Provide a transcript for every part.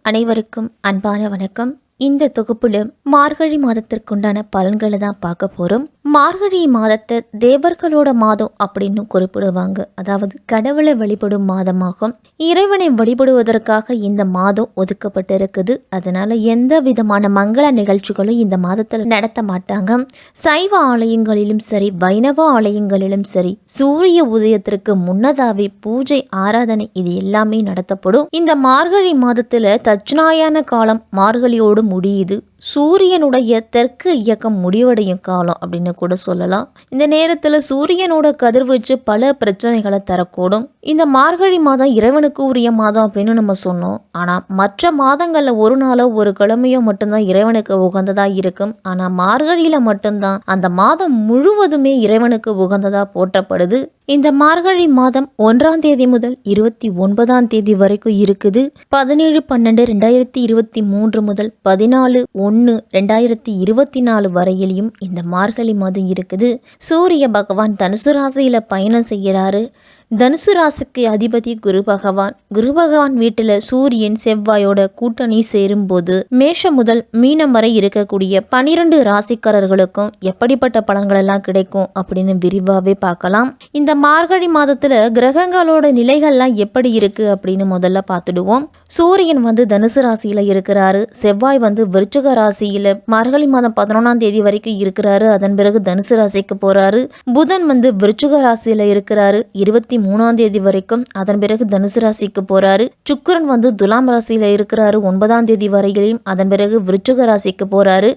அனைவருக்கும் அன்பான வணக்கம். இந்த தொகுப்புல மார்கழி மாதத்திற்குண்டான பலன்களை தான் பார்க்க போறோம். மார்கழி மாதத்தை தேவர்களோட மாதம் அப்படின்னு குறிப்பிடுவாங்க. அதாவது கடவுளை வழிபடும் மாதமாகும். இறைவனை வழிபடுவதற்காக இந்த மாதம் ஒதுக்கப்பட்டிருக்குது. அதனால எந்த விதமான மங்கள நிகழ்ச்சிகளும் இந்த மாதத்தில் நடத்த மாட்டாங்க. சைவ ஆலயங்களிலும் சரி, வைணவ ஆலயங்களிலும் சரி, சூரிய உதயத்திற்கு முன்னதாவே பூஜை, ஆராதனை இது எல்லாமே நடத்தப்படும். இந்த மார்கழி மாதத்துல தட்சிணாயன காலம் மார்கழியோடு முடியுது. சூரியனுடைய தெற்கு இயக்கம் முடிவடையும் காலம் அப்படின்னு கூட சொல்லலாம். இந்த நேரத்தில் சூரியனோட கதிர்வீச்சு பல பிரச்சனைகளை தரக்கூடும். இந்த மார்கழி மாதம் இறைவனுக்கு உரிய மாதம் அப்படின்னு நம்ம சொன்னோம். ஆனால் மற்ற மாதங்களில் ஒரு நாளோ ஒரு கிழமையோ மட்டும்தான் இறைவனுக்கு உகந்ததாக இருக்கும். ஆனால் மார்கழியில் மட்டும்தான் அந்த மாதம் முழுவதுமே இறைவனுக்கு உகந்ததாக போற்றப்படுது. இந்த மார்கழி மாதம் 1ஆம் தேதி முதல் 29ஆம் தேதி வரைக்கும் இருக்குது. 17/12/2023 முதல் 14/1/2024 வரையிலையும் இந்த மார்கழி மாதம் இருக்குது. சூரிய பகவான் தனுசு ராசியில பயணம் செய்கிறாரு. தனுசு ராசிக்கு அதிபதி குரு பகவான். குரு பகவான் வீட்டில் சூரியன் செவ்வாயோட கூட்டணி சேரும்போது மேஷம் முதல் மீனம் வரை இருக்கக்கூடிய 12 ராசிக்காரர்களுக்கும் எப்படிப்பட்ட பலன்கள் எல்லாம் கிடைக்கும் அப்படின்னு விரிவாகவே பார்க்கலாம். இந்த மார்கழி மாதத்துல கிரகங்களோட நிலைகள்லாம் எப்படி இருக்கு அப்படின்னு முதல்ல பார்த்துடுவோம். சூரியன் தனுசு ராசியில இருக்கிறாரு. செவ்வாய் விருச்சிக ராசியில மார்கழி மாதம் 11ஆம் தேதி வரைக்கும் இருக்கிறாரு. அதன் பிறகு தனுசு ராசிக்கு போறாரு. புதன் விருச்சிக ராசியில இருக்கிறாரு 23ஆம் தேதி வரைக்கும். அதன் பிறகு தனுசு ராசிக்கு போறாரு. சுக்கிரன் துலாம் ராசியில இருக்கிறாரு 9ஆம் தேதி வரையிலும். அதன் பிறகு விருச்சிக ராசிக்கு போறாரு.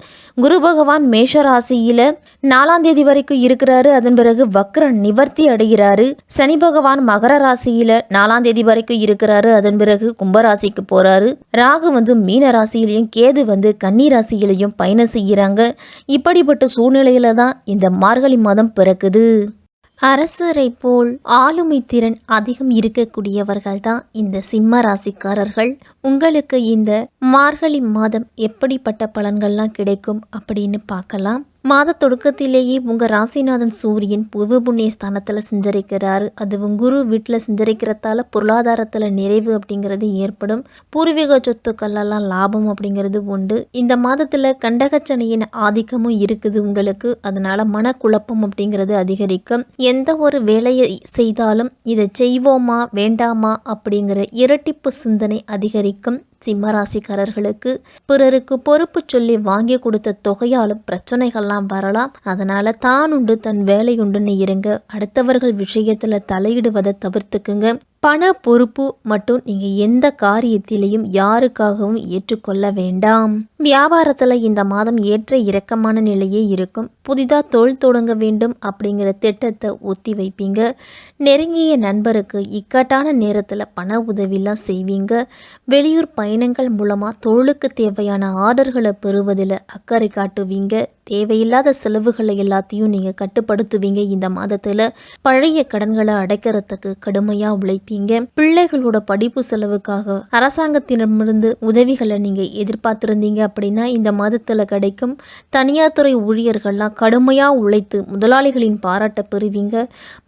குரு பகவான் மேஷ ராசியில 4ஆம் தேதி வரைக்கும் இருக்கிறாரு. அதன் பிறகு வக்ர நிவர்த்தி அடைகிறாரு. சனி பகவான் மகர ராசியில 4ஆம் தேதி வரைக்கும் இருக்கிறாரு. அதன் பிறகு கும்பராசிக்கு போறாரு. ராகு மீன ராசியிலையும் கேது கன்னி ராசியிலையும் பயணம் செய்கிறாங்க. இப்படிப்பட்ட சூழ்நிலையில தான் இந்த மார்கழி மாதம் பிறக்குது. அரசரை போல் ஆளுமை திறன் அதிகம் இருக்கக்கூடியவர்கள் தான் இந்த சிம்ம ராசிக்காரர்கள். உங்களுக்கு இந்த மார்கழி மாதம் எப்படிப்பட்ட பலன்கள்லாம் கிடைக்கும் அப்படின்னு பார்க்கலாம். மாத தொடக்கத்திலேயே உங்கள் ராசிநாதன் சூரியன் பூர்வ புண்ணிய ஸ்தானத்தில் செஞ்சரிக்கிறாரு. அதுவும் குரு வீட்டில் செஞ்சரிக்கிறதால பொருளாதாரத்தில் நிறைவு அப்படிங்கிறது ஏற்படும். பூர்வீக சொத்துக்கள்லாம் லாபம் அப்படிங்கிறது உண்டு. இந்த மாதத்தில் கண்டகச்சனையின் ஆதிக்கமும் இருக்குது உங்களுக்கு. அதனால மனக்குழப்பம் அப்படிங்கிறது அதிகரிக்கும். எந்த ஒரு வேலையை செய்தாலும் இதை செய்வோமா வேண்டாமா அப்படிங்கிற இரட்டிப்பு சிந்தனை அதிகரிக்கும். சிம்மராசிக்காரர்களுக்கு பிறருக்கு பொறுப்பு சொல்லி வாங்கி கொடுத்த தொகையாலும் பிரச்சனைகள்லாம் வரலாம். அதனால தான் உண்டு தன் வேலையுண்டுன்னு இருங்க. அடுத்தவர்கள் விஷயத்துல தலையிடுவதை தவிர்த்துக்குங்க. பண பொறுப்பு மட்டும் நீங்க எந்த காரியத்திலையும் யாருக்காகவும் ஏற்றுக்கொள்ள வேண்டாம். வியாபாரத்துல இந்த மாதம் ஏற்ற இறக்கமான நிலையே இருக்கும். புதிதா தொழில் தொடங்க வேண்டும் அப்படிங்கிற திட்டத்தை ஒத்தி வைப்பீங்க. நெருங்கிய நண்பருக்கு இக்கட்டான நேரத்துல பண உதவிலாம் செய்வீங்க. வெளியூர் பயணங்கள் மூலமா தொழிலுக்கு தேவையான ஆர்டர்களை பெறுவதில் அக்கறை காட்டுவீங்க. தேவையில்லாத செலவுகளை எல்லாத்தையும் நீங்கள் கட்டுப்படுத்துவீங்க. இந்த மாதத்தில் பழைய கடன்களை அடைக்கிறதுக்கு கடுமையாக உழைப்பீங்க. பிள்ளைகளோட படிப்பு செலவுக்காக அரசாங்கத்திடமிருந்து உதவிகளை நீங்கள் எதிர்பார்த்துருந்தீங்க அப்படின்னா இந்த மாதத்தில் கிடைக்கும். தனியார் துறை ஊழியர்கள்லாம் கடுமையாக உழைத்து முதலாளிகளின் பாராட்ட பெறுவீங்க.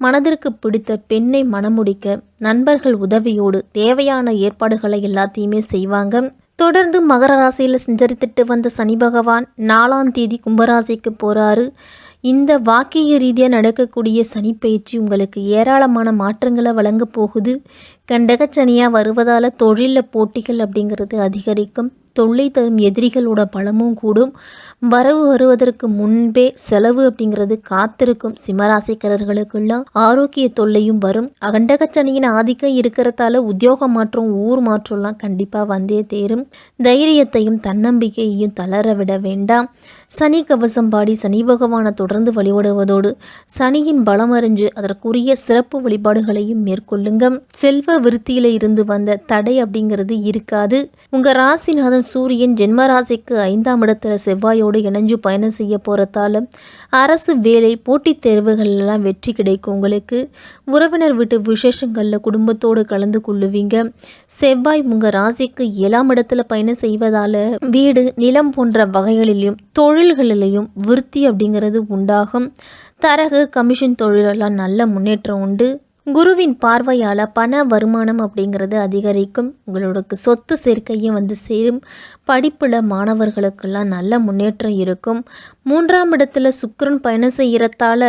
மனதிற்கு பிடித்த பெண்ணை மணமுடிக்க நண்பர்கள் உதவியோடு தேவையான ஏற்பாடுகளை எல்லாத்தையுமே செய்வாங்க. தொடர்ந்து மகர ராசியில் சஞ்சரித்துட்டு வந்த சனி பகவான் 4ஆம் தேதி கும்பராசிக்கு போகிறாரு. இந்த வாக்கிய ரீதியாக நடக்கக்கூடிய சனி பயிற்சி உங்களுக்கு ஏராளமான மாற்றங்களை வழங்க போகுது. கண்டகச்சனியாக வருவதால் தொழிலில் போட்டிகள் அப்படிங்கிறது அதிகரிக்கும். தொல்லை தரும் எதிரிகளோட பலமும் கூடும். வரவு வருவதற்கு முன்பே செலவு அப்படிங்கிறது காத்திருக்கும். சிம்மராசிக்காரர்களுக்கெல்லாம் ஆரோக்கிய தொல்லையும் வரும். அகண்டகச்சனியின் ஆதிக்கம் இருக்கிறதால உத்தியோக மாற்றம், ஊர் மாற்றம்லாம் கண்டிப்பாக வந்தே தேரும். தைரியத்தையும் தன்னம்பிக்கையையும் தளர விட வேண்டாம். சனி கவசம் பாடி சனி பகவானை தொடர்ந்து வழிபடுவதோடு சனியின் பலம் அறிஞ்சு அதற்குரிய சிறப்பு வழிபாடுகளையும் மேற்கொள்ளுங்க. செல்வ விருத்தியில இருந்து வந்த தடை அப்படிங்கிறது இருக்காது. உங்க ராசிநாதன் சூரியன் ஜென்ம ராசிக்கு 5ஆம் இடத்துல செவ்வாயோடு இணைஞ்சு பயணம் செய்ய போறதால அரசு வேலை, போட்டித் தேர்வுகள் எல்லாம் வெற்றி கிடைக்கும். உங்களுக்கு உறவினர் வீட்டு விசேஷங்களில் குடும்பத்தோடு கலந்து கொள்ளுவீங்க. செவ்வாய் உங்க ராசிக்கு 7ஆம் இடத்துல பயணம் செய்வதால வீடு, நிலம் போன்ற வகைகளிலும் தொழில்களிலையும் விருத்தி அப்படிங்கிறது உண்டாகும். தரகு, கமிஷன் தொழிலெல்லாம் நல்ல முன்னேற்றம் உண்டு. குருவின் பார்வையால் பண வருமானம் அப்படிங்கிறது அதிகரிக்கும். உங்களுக்கு சொத்து சேர்க்கையும் வந்து சேரும். படிப்பில் மாணவர்களுக்கெல்லாம் நல்ல முன்னேற்றம் இருக்கும். 3ஆம் இடத்துல சுக்கிரன் பயணம் செய்கிறதால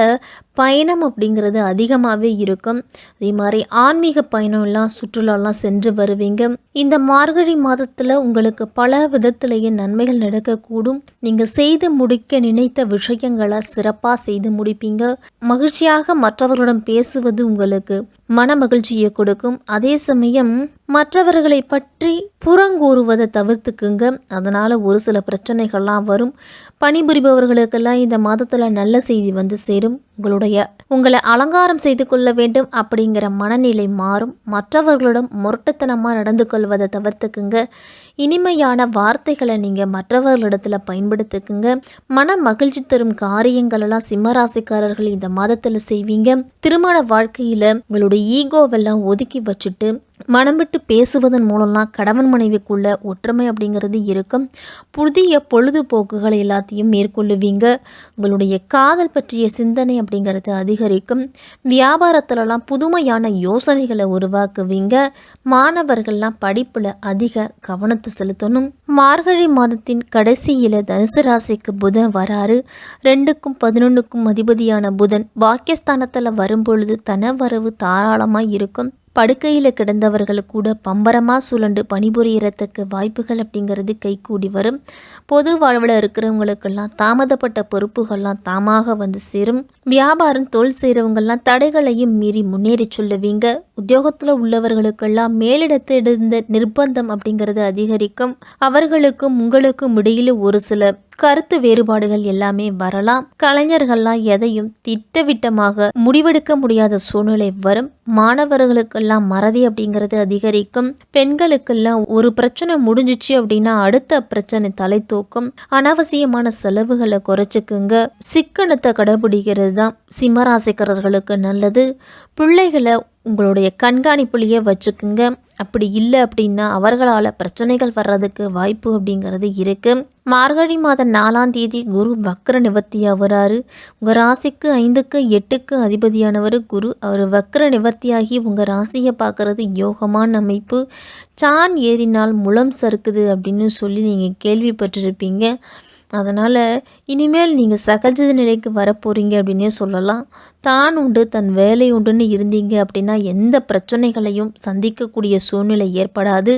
பயணம் அப்படிங்கிறது அதிகமாகவே இருக்கும். அதே மாதிரி ஆன்மீக பயணம்லாம் சுற்றுலாலாம் சென்று வருவீங்க. இந்த மார்கழி மாதத்தில் உங்களுக்கு பல விதத்திலேயே நன்மைகள் நடக்கக்கூடும். நீங்கள் செய்து முடிக்க நினைத்த விஷயங்களை சிறப்பாக செய்து முடிப்பீங்க. மகிழ்ச்சியாக மற்றவர்களிடம் பேசுவது உங்களுக்கு மன மகிழ்ச்சியை கொடுக்கும். அதே சமயம் மற்றவர்களை பற்றி புறங்கூறுவதை தவிர்த்துக்குங்க. அதனால் ஒரு சில பிரச்சனைகள்லாம் வரும். பணிபுரிபவர்களுக்கெல்லாம் இந்த மாதத்தில் நல்ல செய்தி வந்து சேரும். உங்களை அலங்காரம் செய்து கொள்ள வேண்டும் அப்படிங்கிற மனநிலை மாறும். மற்றவர்களிடம் முரட்டுத்தனமாக நடந்து கொள்வதை தவிர்த்துக்குங்க. இனிமையான வார்த்தைகளை நீங்கள் மற்றவர்களிடத்தில் பயன்படுத்திக்குங்க. மன மகிழ்ச்சி தரும் காரியங்களெல்லாம் சிம்மராசிக்காரர்கள் இந்த மாதத்தில் செய்வீங்க. திருமண வாழ்க்கையில் உங்களுடைய ஈகோவெல்லாம் ஒதுக்கி வச்சுட்டு மனம் விட்டு பேசுவதன் மூலம்லாம் கணவன் மனைவிக்குள்ள ஒற்றுமை அப்படிங்கிறது இருக்கும். புதிய பொழுதுபோக்குகள் எல்லாத்தையும் மேற்கொள்ளுவீங்க. உங்களுடைய காதல் பற்றிய சிந்தனை அப்படிங்கிறது அதிகரிக்கும். வியாபாரத்திலலாம் புதுமையான யோசனைகளை உருவாக்குவீங்க. மாணவர்கள்லாம் படிப்பில் அதிக கவனத்தை செலுத்தணும். மார்கழி மாதத்தின் கடைசியில் தனுசு ராசிக்கு புதன் வராரு. 2க்கும் 11க்கும் அதிபதியான புதன் பாக்கியஸ்தானத்தில் வரும்பொழுது தனவரவு தாராளமாக இருக்கும். படுக்கையில் கிடந்தவர்கள் கூட பம்பரமாக சுழண்டு பணிபுரியறதுக்கு வாய்ப்புகள் அப்படிங்கிறது கைகூடி வரும். பொது வாழ்வில் இருக்கிறவங்களுக்கெல்லாம் தாமதப்பட்ட பொறுப்புகள்லாம் தாமாக வந்து சேரும். வியாபாரம் தொழில் செய்கிறவங்கெல்லாம் தடைகளையும் மீறி முன்னேறி சொல்லுவீங்க. உத்தியோகத்தில் உள்ளவர்களுக்கெல்லாம் மேலிடத்து இருந்த நிர்பந்தம் அப்படிங்கிறது அதிகரிக்கும். அவர்களுக்கும் உங்களுக்கும் இடையில் ஒரு சில கருத்து வேறுபாடுகள் எல்லாமே வரலாம். கலைஞர்கள்லாம் எதையும் திட்டவிட்டமாக முடிவெடுக்க முடியாத சூழ்நிலை வரும். மாணவர்களுக்கெல்லாம் மறதி அப்படிங்கிறது அதிகரிக்கும். பெண்களுக்கெல்லாம் ஒரு பிரச்சனை முடிஞ்சிச்சு அப்படின்னா அடுத்த பிரச்சனை தலை தூக்கும். அனாவசியமான செலவுகளை குறைச்சிக்குங்க. சிக்கனத்தை கடைபிடிக்கிறது தான் சிம்மராசிக்காரர்களுக்கு நல்லது. பிள்ளைகளை உங்களுடைய கண்காணிப்புலேயே வச்சுக்குங்க. அப்படி இல்லை அப்படின்னா அவர்களால் பிரச்சனைகள் வர்றதுக்கு வாய்ப்பு அப்படிங்கிறது இருக்குது. மார்கழி மாதம் 4ஆம் தேதி குரு வக்ர நிவர்த்தியாக வராரு. உங்கள் ராசிக்கு 5க்கு 8க்கு அதிபதியானவர் குரு. அவர் வக்ர நிவர்த்தியாகி உங்கள் ராசியை பார்க்குறது யோகமான அமைப்பு. சான் ஏறினால் முளம் சறுக்குது அப்படின்னு சொல்லி நீங்கள் கேள்விப்பட்டிருப்பீங்க. அதனால் இனிமேல் நீங்கள் சகஜ நிலைக்கு வரப்போகிறீங்க அப்படின்னே சொல்லலாம். தான் உண்டு தன் வேலை உண்டுன்னு இருந்தீங்க அப்படின்னா எந்த பிரச்சனைகளையும் சந்திக்கக்கூடிய சூழ்நிலை ஏற்படாது.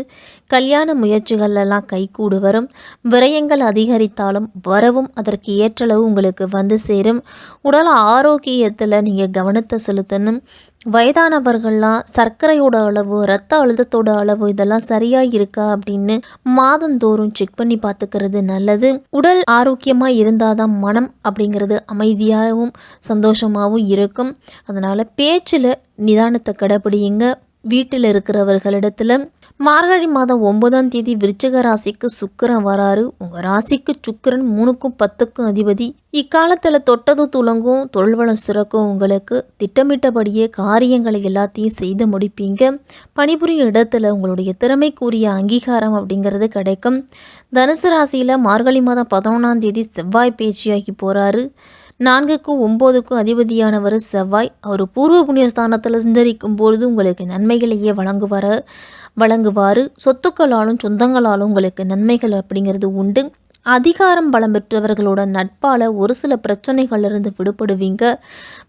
கல்யாண முயற்சிகளெல்லாம் கைகூடு வரும். விரயங்கள் அதிகரித்தாலும் வரவும் அதற்கு ஏற்றளவு உங்களுக்கு வந்து சேரும். உடல் ஆரோக்கியத்தில் நீங்கள் கவனத்தை செலுத்தணும். வயதானவர்கள்லாம் சர்க்கரையோட அளவு, இரத்த அழுத்தத்தோட அளவு இதெல்லாம் சரியாக இருக்கா அப்படின்னு மாதந்தோறும் செக் பண்ணி பார்த்துக்கிறது நல்லது. உடல் ஆரோக்கியமாக இருந்தால் தான் மனம் அப்படிங்கிறது அமைதியாகவும் சந்தோஷமாகவும் இருக்கும். அதனால் பேச்சில் நிதானத்தை கடைப்பிடிங்க. வீட்டில் இருக்கிறவர்களிடத்துல மார்கழி மாதம் 9ஆம் தேதி விருச்சிக ராசிக்கு சுக்கிரன் வராரு. உங்கள் ராசிக்கு சுக்கிரன் 3க்கும் 10க்கும் அதிபதி. இக்காலத்தில் தொட்டது துலங்கும், தொழில் வளம் சிறக்கும். உங்களுக்கு திட்டமிட்டபடியே காரியங்களை எல்லாத்தையும் செய்து முடிப்பீங்க. பணிபுரியும் இடத்துல உங்களுடைய திறமைக்குரிய அங்கீகாரம் அப்படிங்கிறது கிடைக்கும். தனுசு ராசியில் மார்கழி மாதம் 11ஆம் தேதி செவ்வாய் பேச்சியாகி போகிறாரு. 4க்கும் 9க்கும் அதிபதியானவர் செவ்வாய். அவர் பூர்வ புண்ணியஸ்தானத்தில் சஞ்சரிக்கும் பொழுது உங்களுக்கு நன்மைகளையே வழங்குவார். சொத்துக்களாலும் சொந்தங்களாலும் உங்களுக்கு நன்மைகள் அப்படிங்கிறது உண்டு. அதிகாரம் பலம் பெற்றவர்களோட நட்பால் ஒரு சில பிரச்சனைகளிலிருந்து விடுபடுவீங்க.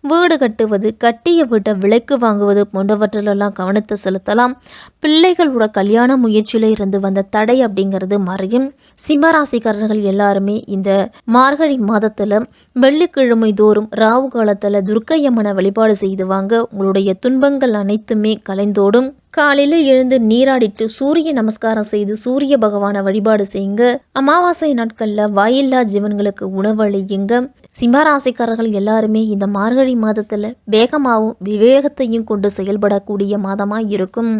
வீடு கட்டுவது, கட்டிய வீட்டை விலைக்கு வாங்குவது போன்றவற்றிலெல்லாம் கவனத்தை செலுத்தலாம். பிள்ளைகளோட கல்யாண முயற்சியில் இருந்து வந்த தடை அப்படிங்கிறது மறையும். சிம்மராசிக்காரர்கள் எல்லாருமே இந்த மார்கழி மாதத்தில் வெள்ளிக்கிழமை தோறும் ராவு காலத்தில் துர்க்கையம்மனை வழிபாடு செய்துவாங்க. உங்களுடைய துன்பங்கள் அனைத்துமே கலைந்தோடும். காலையில் எழுந்து நீராடிட்டு சூரிய நமஸ்காரம் செய்து சூரிய பகவானை வழிபாடு செய்யுங்க. அமாவாசை நாட்களில் வாயில்லா ஜீவன்களுக்கு உணவளியுங்க. சிம்மராசிக்காரர்கள் எல்லாருமே இந்த மார்கழி மாதத்தில் வேகமாகவும் விவேகத்தையும் கொண்டு செயல்படக்கூடிய மாதமாக இருக்கும்.